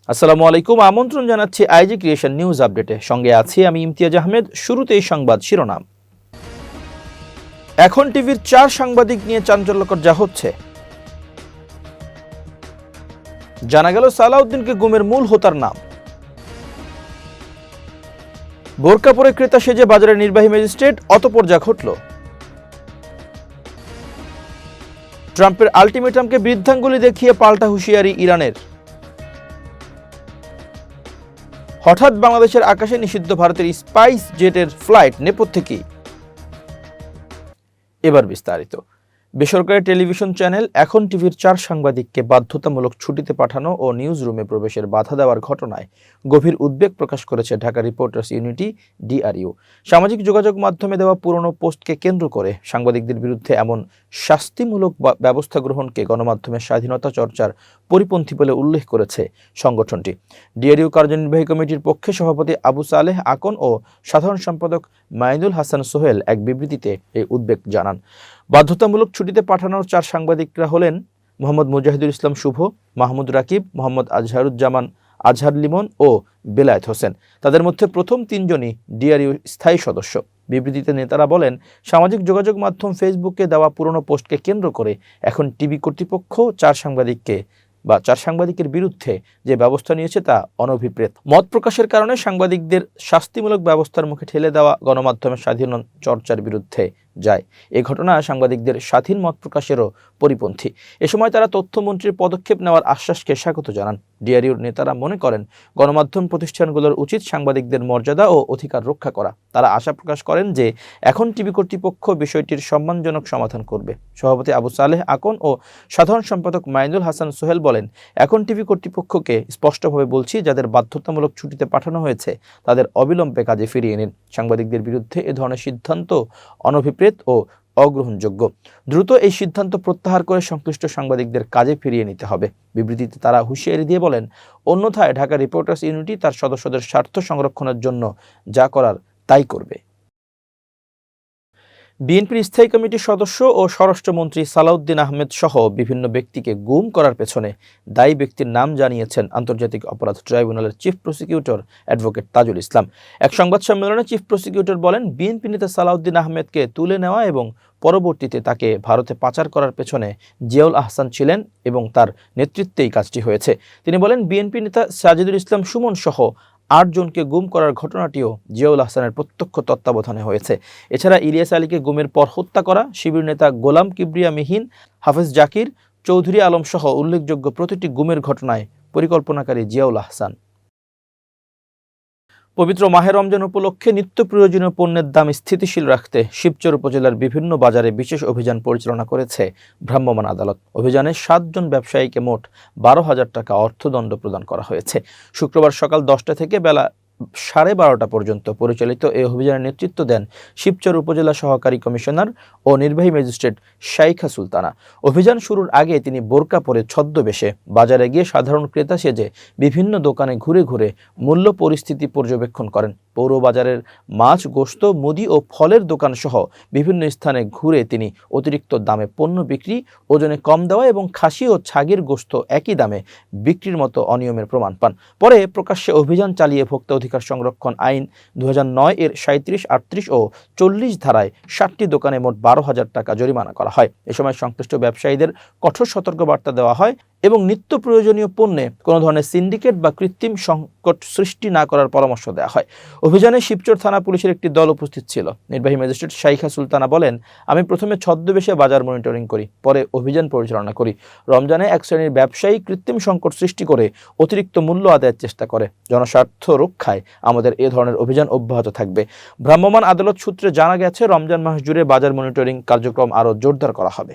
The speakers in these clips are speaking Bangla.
আসসালামু আলাইকুম। আমন্ত্রণ জানাচ্ছি আইজি ক্রিয়েশন নিউজ আপডেটে। সঙ্গে আছি আমি ইমতিয়াজ আহমেদ। শুরুতেই সংবাদ শিরোনাম। এখন টিভির 4 সাংবাদিক নিয়ে চাঞ্চল্যকর যা হচ্ছে। জানা গেল সালাউদ্দিনকে গুমের মূল হোতার নাম। বোরকা পরে ক্রেতা সেজে বাজারের নির্বাহী ম্যাজিস্ট্রেট, অতঃপর যা ঘটল। ট্রাম্পের আলটিমেটামকে বৃদ্ধাঙ্গুলি দেখিয়ে পাল্টা হুঁশিয়ারি ইরানের। হঠাৎ বাংলাদেশের আকাশে নিষিদ্ধ ভারতের স্পাইস জেটের ফ্লাইট, নেপথ্যে কি? এবার বিস্তারিত। বেসরকারি টেলিভিশন চ্যানেল এখন টিভির 4 সাংবাদিককে বাধ্যতামূলক ছুটিতে পাঠানো ও নিউজ রুমে প্রবেশের বাধা দেওয়ার ঘটনায় গভীর উদ্বেগ প্রকাশ করেছে ঢাকা রিপোর্টার্স ইউনিটি ডিআরইউ। সামাজিক যোগাযোগ মাধ্যমে দেওয়া পুরনো পোস্টকে কেন্দ্র করে সাংবাদিকদের বিরুদ্ধে এমন শাস্তিমূলক ব্যবস্থা গ্রহণকে গণমাধ্যমের স্বাধীনতা চর্চার পরিপন্থী বলে উল্লেখ করেছে সংগঠনটি। ডিআরইউ কার্যনির্বাহী কমিটির পক্ষে সভাপতি আবু সালেহ আকন ও সাধারণ সম্পাদক মাইনুল হাসান সোহেল এক বিবৃতিতে এই উদ্বেগ জানান। বাধ্যতামূলক ছুটিতে পাঠানোর 4 সাংবাদিকরা হলেন মোহাম্মদ মুজাহিদুল ইসলাম শুভ, মাহমুদ রাকিব, মোহাম্মদ আজহারুজ্জামান আজহার লিমন ও বেলায়েত হোসেন। তাদের মধ্যে প্রথম 3 জনই ডিআরইউ স্থায়ী সদস্য। বিবৃতিতে নেতারা বলেন, সামাজিক যোগাযোগ মাধ্যম ফেসবুকে দেওয়া পুরনো পোস্টকে কেন্দ্র করে এখন টিভি কর্তৃপক্ষ 4 সাংবাদিকের বিরুদ্ধে যে ব্যবস্থা নিয়েছে তা অনভিপ্রেত। মত প্রকাশের কারণে সাংবাদিকদের শাস্তিমূলক ব্যবস্থার মুখে ঠেলে দেওয়া গণমাধ্যমের স্বাধীন চর্চার বিরুদ্ধে যায়। এই ঘটনা সাংবাদিকদের স্বাধীন মত প্রকাশেরও পরিপন্থী। এ সময় তারা তথ্যমন্ত্রীর পদক্ষেপ নেওয়ার আশ্বাসকে স্বাগত জানান। ডিআরইউর নেতারা মনে করেন, গণমাধ্যম প্রতিষ্ঠানগুলোর উচিত সাংবাদিকদের মর্যাদা ও অধিকার রক্ষা করা। তারা আশা প্রকাশ করেন যে এখন টিভি কর্তৃপক্ষ বিষয়টির সম্মানজনক সমাধান করবে। সভাপতি আবু সালেহ আকন ও সাধারণ সম্পাদক মাইনুল হাসান সোহেল বলেন, এখন টিভি কর্তৃপক্ষকে স্পষ্টভাবে বলছি, যাদের বাধ্যতামূলক ছুটিতে পাঠানো হয়েছে তাদের অবিলম্বে কাজে ফিরিয়ে নিন। সাংবাদিকদের বিরুদ্ধে এ ধরনের সিদ্ধান্ত অনভিপ্রেত ও অগ্রহণযোগ্য। দ্রুত এই সিদ্ধান্ত প্রত্যাহার করে সংশ্লিষ্ট সাংবাদিকদের কাজে ফিরিয়ে নিতে হবে। বিবৃতিতে তারা হুঁশিয়ারি দিয়ে বলেন, অন্যথায় ঢাকা রিপোর্টার্স ইউনিটি তার সদস্যদের স্বার্থ সংরক্ষণের জন্য যা করার তাই করবে। বিএনপির স্থায়ী কমিটির সদস্য ও স্বরাষ্ট্রমন্ত্রী সালাউদ্দিন আহমেদ সহ বিভিন্ন ব্যক্তিকে গুম করার পেছনে দায়ী ব্যক্তির নাম জানিয়েছেন আন্তর্জাতিক অপরাধ ট্রাইব্যুনালের chief prosecutor advocate Tajul Islam. এক সংবাদ সম্মেলনে চিফ প্রসিকিউটর বলেন, বিএনপি নেতা সালাউদ্দিন আহমেদকে তুলে নেওয়া এবং পরবর্তীতে তাকে ভারতে পাচার করার পেছনে জিয়াউল আহসান ছিলেন এবং তার নেতৃত্বেই কাজটি হয়েছে। তিনি বলেন, বিএনপি নেতা সাজিদুল ইসলাম সুমন সহ 8 জনকে গুম করার ঘটনাটিও জিয়াউল আহসানের প্রত্যক্ষ তত্ত্বাবধানে হয়েছে। এছাড়া ইলিয়াস আলীকে গুমের পর হত্যা করা, শিবির নেতা গোলাম কিবরিয়া মিহিন, হাফেজ জাকির, চৌধুরী আলম সহ উল্লেখযোগ্য প্রতিটি গুমের ঘটনায় পরিকল্পনাকারী জিয়াউল আহসান। পবিত্র মাহে রমজান উপলক্ষে নিত্য প্রয়োজনীয় পণ্যের দাম স্থিতিশীল রাখতে শিবচর উপজেলার বিভিন্ন বাজারে বিশেষ অভিযান পরিচালনা করেছে ভ্রাম্যমাণ আদালত। অভিযানে 7 জন ব্যবসায়ীকে মোট 12,000 টাকা অর্থদণ্ড প্রদান করা হয়েছে। শুক্রবার সকাল 10টা থেকে বেলা 12:30 পর্যন্ত পরিচালিত এই অভিযানের নেতৃত্ব দেন শিবচর উপজেলা সহকারী কমিশনার ও নির্বাহী ম্যাজিস্ট্রেট শাইখা সুলতানা। অভিযান শুরুর আগে তিনি বোরকা পরে ছদ্মবেশে বাজারে গিয়ে সাধারণ ক্রেতা সেজে বিভিন্ন দোকানে ঘুরে ঘুরে মূল্য পরিস্থিতি পর্যবেক্ষণ করেন। পৌর বাজারের মাছ, গোশত, মুদি ও ফলের দোকান সহ বিভিন্ন স্থানে ঘুরে তিনি অতিরিক্ত দামে পণ্য বিক্রি, ওজনে কম দেওয়া এবং খাসি ও ছাগির গোশত একই দামে বিক্রির মতো অনিয়মের প্রমাণ পান। পরে প্রকাশ্যে অভিযান চালিয়ে ভোক্তা অধিকার সংরক্ষণ আইন 2009 এর 37, 38 ও 40 ধারায় 7টি দোকানে মোট 12,000 টাকা জরিমানা করা হয়। এ সময় সংশ্লিষ্ট ব্যবসায়ীদের কঠোর সতর্কবার্তা দেওয়া হয় এবং নিত্য প্রয়োজনীয় পণ্যে কোনো ধরনের সিন্ডিকেট বা কৃত্রিম সংকট সৃষ্টি না করার পরামর্শ দেওয়া হয়। অভিযানে শিবচর থানা পুলিশের একটি দল উপস্থিত ছিল। নির্বাহী ম্যাজিস্ট্রেট শাইখা সুলতানা বলেন, আমি প্রথমে ছদ্মবেশে বাজার মনিটরিং করি, পরে অভিযান পরিচালনা করি। রমজানে এক শ্রেণীর ব্যবসায়ী কৃত্রিম সংকট সৃষ্টি করে অতিরিক্ত মূল্য আদায়ের চেষ্টা করে। জনস্বার্থ রক্ষায় আমাদের এ ধরনের অভিযান অব্যাহত থাকবে। ভ্রাম্যমাণ আদালত সূত্রে জানা গেছে, রমজান মাস জুড়ে বাজার মনিটরিং কার্যক্রম আরও জোরদার করা হবে।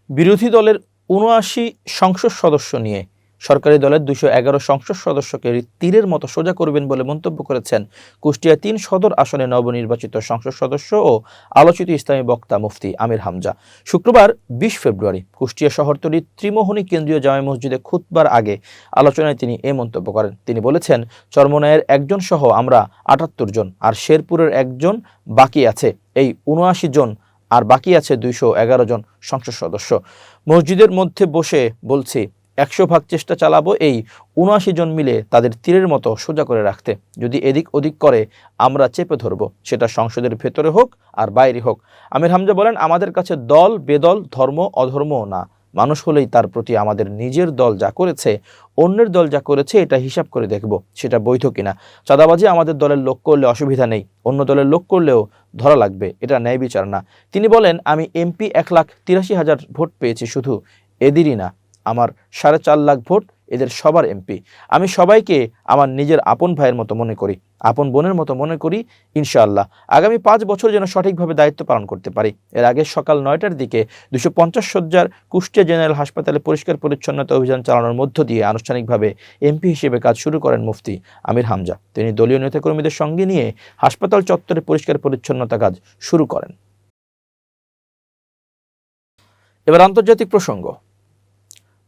বিরোধী দলের 79 সংসদ সদস্য নিয়ে সরকারি দলের 211 সংসদ সদস্যকে তীরের মতো সোজা করবেন বলে মন্তব্য করেছেন কুষ্টিয়া 3 সদর আসনে নবনির্বাচিত সংসদ সদস্য ও আলোচিত ইসলামী বক্তা মুফতি আমির হামজা। শুক্রবার 20 ফেব্রুয়ারি কুষ্টিয়া শহরতলির ত্রিমোহনী কেন্দ্রীয় জামে মসজিদে খুতবার আগে আলোচনায় তিনি এ মন্তব্য করেন। তিনি বলেছেন, চরমনায়ের 1 জন সহ আমরা 78 জন, আর শেরপুরের 1 জন বাকি আছে, এই 79 জন, আর বাকি আছে 211 জন সংসদ সদস্য। মসজিদের মধ্যে বসে বলছি, 100 ভাগ চেষ্টা চালাবো এই ৭৯ জন মিলে তাদের তীরের মতো সোজা করে রাখতে। যদি এদিক ওদিক করে আমরা চেপে ধরবো, সেটা সংসদের ভেতরে হোক আর বাইরে হোক। আমির হামজা বলেন, আমাদের কাছে দল বেদল, ধর্ম অধর্মও না, মানুষ হলেই তার প্রতি আমাদের নিজের দল যা করেছে, অন্যের দল যা করেছে এটা হিসাব করে দেখব সেটা বৈধ কিনা। চাঁদাবাজি আমাদের দলের লোক করলে অসুবিধা নেই, অন্য দলের লোক করলেও ধরা লাগবে, এটা ন্যায় বিচার না। তিনি বলেন, আমি এমপি 1,83,000 ভোট পেয়েছি, শুধু এদেরই না, আমার 4.5 লাখ ভোট এদের সবার এমপি। আমি সবাইকে আমার নিজের আপন ভাইয়ের মতো মনে করি, আপন বোনের মতো মনে করি। ইনশাআল্লাহ আগামী 5 বছর যেন সঠিকভাবে দায়িত্ব পালন করতে পারি। এর আগে সকাল 9টার দিকে 250 শয্যার কুষ্টিয়া জেনারেল হাসপাতালে পরিষ্কার পরিচ্ছন্নতা অভিযান চালানোর মধ্য দিয়ে আনুষ্ঠানিকভাবে এমপি হিসেবে কাজ শুরু করেন মুফতি আমির হামজা। তিনি দলীয় নেতাকর্মীদের সঙ্গে নিয়ে হাসপাতাল চত্বরে পরিষ্কার পরিচ্ছন্নতা কাজ শুরু করেন। এবার আন্তর্জাতিক প্রসঙ্গ।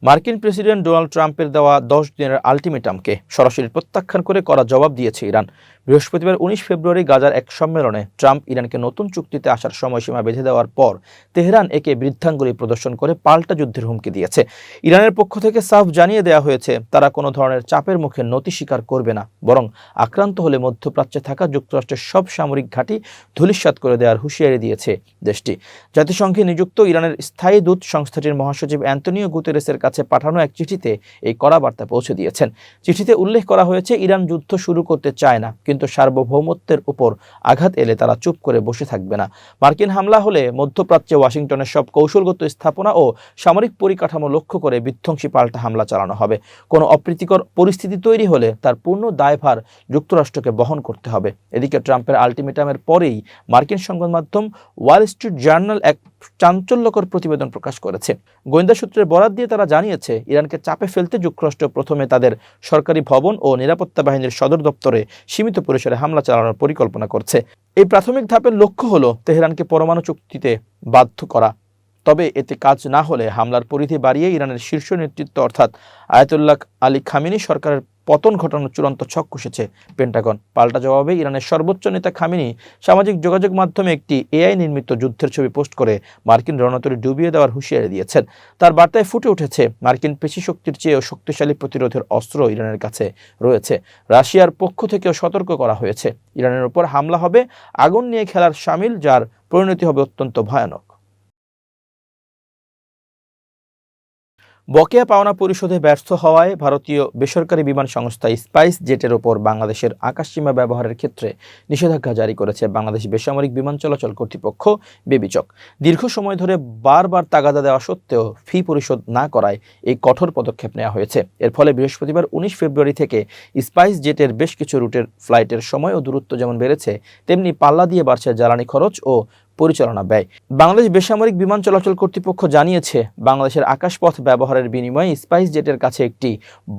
মার্কিন প্রেসিডেন্ট ডোনাল্ড ট্রাম্পের দেওয়া 10 দিনের আলটিমেটামকে সরাসরি প্রত্যাখ্যান করে কড়া জবাব দিয়েছে ইরান। বৃহস্পতিবার 19 ফেব্রুয়ারি গাজার এক সম্মেলনে ট্রাম্প ইরানকে নতুন চুক্তিতে আসার সময়সীমা বেঁধে দেওয়ার পর তেহরান একে বৃদ্ধাঙ্গুলি প্রদর্শন করে পাল্টা যুদ্ধের হুমকি দিয়েছে। ইরানের পক্ষ থেকে সাফ জানিয়ে দেওয়া হয়েছে, তারা কোনো ধরনের চাপের মুখে নতি স্বীকার করবে না, বরং আক্রান্ত হলে মধ্যপ্রাচ্যে থাকা যুক্তরাষ্ট্রের সব সামরিক ঘাঁটি ধূলিসাৎ করে দেওয়ার হুঁশিয়ারি দিয়েছে দেশটি। জাতিসংঘে নিযুক্ত ইরানের স্থায়ী দূত সংস্থাটির মহাসচিব অ্যান্তনিও গুতেরেসের কাছে পাঠানো এক চিঠিতে এই কড়া বার্তা পৌঁছে দিয়েছেন। চিঠিতে উল্লেখ করা হয়েছে, ইরান যুদ্ধ শুরু করতে চায় না, কিন্তু সার্বভৌমত্বের উপর আঘাত এলে তারা চুপ করে বসে থাকবে না। মার্কিন হামলা হলে মধ্যপ্রাচ্যে ওয়াশিংটনের সব কৌশলগত স্থাপনা ও সামরিক পরিকাঠামো লক্ষ্য করে বিধ্বংসী পাল্টা হামলা চালানো হবে। কোনো অপ্রীতিকর পরিস্থিতি তৈরি হলে তার পূর্ণ দায়ভার যুক্তরাষ্ট্রকে বহন করতে হবে। এদিকে ট্রাম্পের আলটিমেটামের পরেই মার্কিন সংবাদ মাধ্যম ওয়াল স্ট্রিট জার্নাল এক চাঞ্চল্যকর প্রতিবেদন প্রকাশ করেছে। গোয়েন্দা সূত্রের বরাত দিয়ে তারা জানিয়েছে, ইরানকে চাপে ফেলতে যুক্তরাষ্ট্র প্রথমে তাদের সরকারি ভবন ও নিরাপত্তা বাহিনীর সদর দপ্তরে সীমিত পরিসরে হামলা চালানোর পরিকল্পনা করছে। এই প্রাথমিক ধাপের লক্ষ্য হলো তেহরানকে পরমাণু চুক্তিতে বাধ্য করা। তবে এতে কাজ না হলে হামলার পরিধি বাড়িয়ে ইরানের শীর্ষ নেতৃত্ব অর্থাৎ আয়াতুল্লাহ আলী খামেনি সরকারের পতন ঘটানোর চূড়ান্ত ছক কষেছে পেন্টাগন। পাল্টা জবাবে ইরানের সর্বোচ্চ নেতা খামেনি সামাজিক যোগাযোগ মাধ্যমে একটি এআই নির্মিত যুদ্ধের ছবি পোস্ট করে মার্কিন রণতরী ডুবিয়ে দেওয়ার হুঁশিয়ারি দিয়েছেন। তার বার্তায় ফুটে উঠেছে, মার্কিন পেশি শক্তির চেয়েও শক্তিশালী প্রতিরোধের অস্ত্র ইরানের কাছে রয়েছে। রাশিয়ার পক্ষ থেকেও সতর্ক করা হয়েছে, ইরানের উপর হামলা হবে আগুন নিয়ে খেলার শামিল, যার পরিণতি হবে অত্যন্ত ভয়ানক। বকেয়া পাওনা পরিশোধে ব্যর্থ হওয়ায় ভারতীয় বেসরকারি বিমান সংস্থা স্পাইস জেটের ওপর বাংলাদেশের আকাশসীমা ব্যবহারের ক্ষেত্রে নিষেধাজ্ঞা জারি করেছে বাংলাদেশ বেসামরিক বিমান চলাচল কর্তৃপক্ষ বেবিচক। দীর্ঘ সময় ধরে বারবার তাগাদা দেওয়া সত্ত্বেও ফি পরিশোধ না করায় এই কঠোর পদক্ষেপ নেওয়া হয়েছে। এর ফলে বৃহস্পতিবার 19 ফেব্রুয়ারি থেকে স্পাইস জেটের বেশ কিছু রুটের ফ্লাইটের সময় ও দূরত্ব যেমন বেড়েছে, তেমনি পাল্লা দিয়ে বাড়ছে জ্বালানি খরচ ও পরিচালনা ব্যয়। বাংলাদেশ বেসামরিক বিমান চলাচল কর্তৃপক্ষ জানিয়েছে, বাংলাদেশের আকাশপথ ব্যবহারের বিনিময়ে স্পাইস জেটের কাছে একটি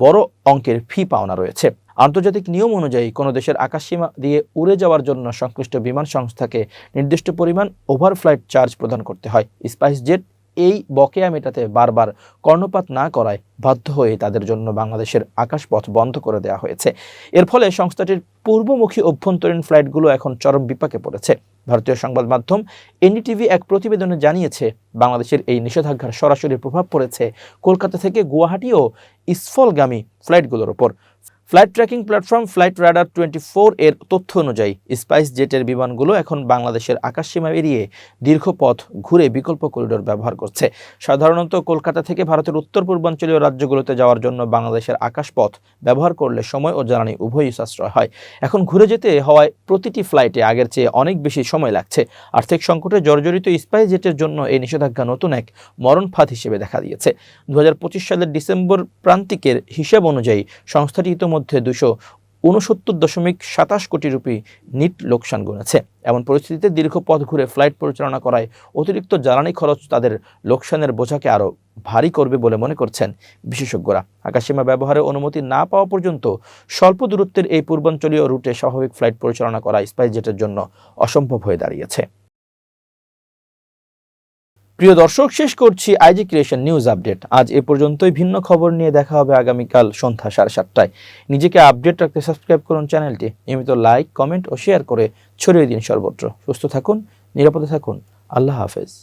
বড় অঙ্কের ফি পাওনা রয়েছে। আন্তর্জাতিক নিয়ম অনুযায়ী কোনো দেশের আকাশসীমা দিয়ে উড়ে যাওয়ার জন্য সংশ্লিষ্ট বিমান সংস্থাকে নির্দিষ্ট পরিমাণ ওভারফ্লাইট চার্জ প্রদান করতে হয়। স্পাইস জেট এই বকেয়া মেটাতে বারবার কর্ণপাত না করায় বাধ্য হয়ে তাদের জন্য বাংলাদেশের আকাশপথ বন্ধ করে দেওয়া হয়েছে। এর ফলে সংস্থাটির পূর্বমুখী অভ্যন্তরীণ ফ্লাইটগুলো এখন চরম বিপাকে পড়েছে। ভারতীয় সংবাদ মাধ্যম এনডিটিভি এক প্রতিবেদনে জানিয়েছে, বাংলাদেশের এই নিষেধাজ্ঞার সরাসরি প্রভাব পড়েছে কলকাতা থেকে গুয়াহাটি ও ইসফলগামী ফ্লাইটগুলোর ওপর। Flight tracking platform flight radar 24 এর তথ্য অনুযায়ী স্পাইস জেটের বিমানগুলো এখন বাংলাদেশের আকাশসীমা এড়িয়ে দীর্ঘ পথ ঘুরে বিকল্প করিডোর ব্যবহার করছে। সাধারণত কলকাতা থেকে ভারতের উত্তর পূর্বাঞ্চলীয় রাজ্যগুলোতে যাওয়ার জন্য বাংলাদেশের আকাশপথ ব্যবহার করলে সময় ও জ্বালানি উভয়ই সাশ্রয় হয়। এখন ঘুরে যেতে হওয়ায় প্রতিটি ফ্লাইটে আগের চেয়ে অনেক বেশি সময় লাগছে। আর্থিক সংকটে জর্জরিত স্পাইস জেটের জন্য এই নিষেধাজ্ঞা নতুন এক মরণ ফাঁদ হিসেবে দেখা দিয়েছে। 2025 সালের ডিসেম্বর প্রান্তিকের হিসাব অনুযায়ী সংস্থাটি ইতিমধ্যে 269.27 কোটি রুপি নিট লোকসান গুনেছে। এমন পরিস্থিতিতে দীর্ঘ পথ ঘুরে ফ্লাইট পরিচালনা করায় অতিরিক্ত জ্বালানি খরচ তাদের লোকসানের বোঝাকে আরও ভারী করবে বলে মনে করছেন বিশেষজ্ঞরা। আকাশসীমা ব্যবহারের অনুমতি না পাওয়া পর্যন্ত স্বল্প দূরত্বের এই পূর্বাঞ্চলীয় রুটে স্বাভাবিক ফ্লাইট পরিচালনা করা স্পাইস জেটের জন্য অসম্ভব হয়ে দাঁড়িয়েছে। প্রিয় দর্শক, শেষ করছি আইজি ক্রিয়েশন নিউজ আপডেট। আজ এ পর্যন্তই। ভিন্ন খবর নিয়ে দেখা হবে আগামীকাল সন্ধ্যা 7:30টায়। নিজেকে আপডেট রাখতে সাবস্ক্রাইব করুন চ্যানেলটি। নিয়মিত লাইক, কমেন্ট ও শেয়ার করে ছড়িয়ে দিন সর্বত্র। সুস্থ থাকুন, নিরাপদে থাকুন। আল্লাহ হাফেজ।